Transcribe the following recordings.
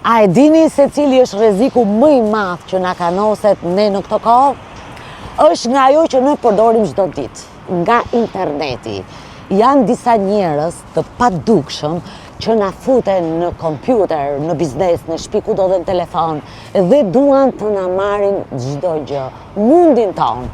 A e dini se cili është rreziku më i madh që na kanoset ne në këto kohë? Është nga ajo që ne përdorim çdo ditë, nga interneti. Janë disa njerëz të padukshëm që na futen në kompjuter, në biznes, në shtëpi, kudo dhe në telefon, dhe duan të na marrin çdo gjë, mundin ton.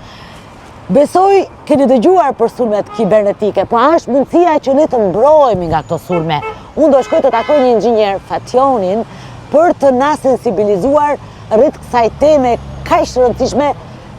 Besoj keni dëgjuar për sulmet kibernetike, po është mundësia që ne të mbrojemi nga këto sulme. Unë do shkoj të takoj një inxhinier, Fationin, për të na sensibilizuar rreth kësaj teme kaq të rëndësishme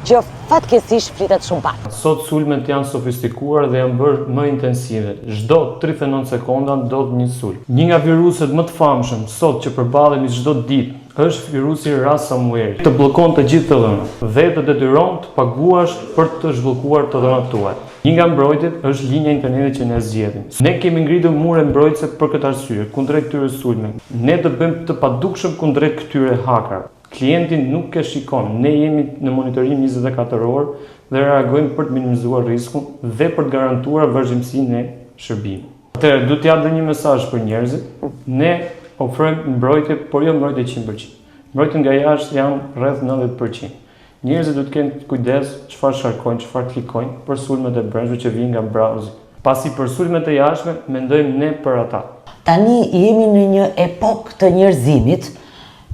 që fatkeqësisht flitet shumë pak. Sot sulmet janë sofistikuar dhe janë bërë më intensive. Çdo 39 sekonda ndodh një sulm. Një nga viruset më të famshëm sot që përballemi çdo ditë është virusi ransomware. Të bllokon të gjithë të dhënat dhe të detyron të paguash për të zhbllokuar të dhënat tuaja. Një nga mbrojtjet është linja internetit që ne zgjedhim. Ne kemi ngritur mure mbrojtëse për këtë arsye, kundrejt këtyre sulmeve. Ne do bëjmë të padukshëm kundrejt këtyre hakerëve. Klienti nuk e shikon, ne jemi në monitorim 24 orë dhe reagojmë për të minimizuar riskun dhe për të garantuar vazhdimsinë e shërbimit. Atëherë, du t'ja dhe një mesazh për njerëzit, ne ofrojmë mbrojtje, por jo mbrojtje 100%. Mbrojtjet nga jashtë janë rreth 90%. Njerëzit duhet të kenë kujdes çfarë sharkojnë, çfarë klikojnë për sulmet e brendshme që vijnë nga browseri. Pasi për sulmet e jashtme, mendojmë ne për ata. Tani jemi në një epokë të njerëzimit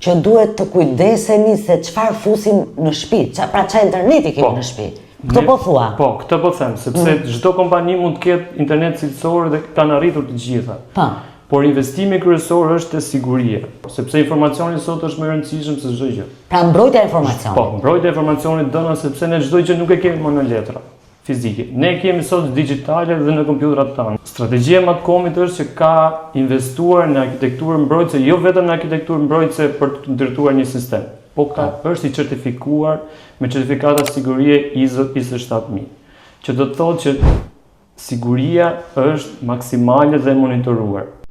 që duhet të kujdeseni se çfarë fusim në shtëpi, pra çfarë interneti kemi në shtëpi. Këtë po thua? Po, këtë po them, sepse çdo kompani mund të ketë internet cilësor dhe kanë arritur të gjitha. Por investimi kryesor është te siguria, sepse informacioni sot është më i rëndësishëm se çdo gjë. Pra mbrojtja e informacionit. Po, mbrojtja e informacionit dëna sepse ne çdo gjë nuk e kemi më në letra fizike. Ne kemi sot digjitale dhe në kompjuterat tanë. Strategjia e Matcomit është që ka investuar në arkitekturë mbrojtëse, jo vetëm në arkitekturë mbrojtëse për të ndërtuar një sistem, po është i certifikuar me certifikata sigurie ISO 27000, që do të thotë që siguria është maksimale dhe monitoruar.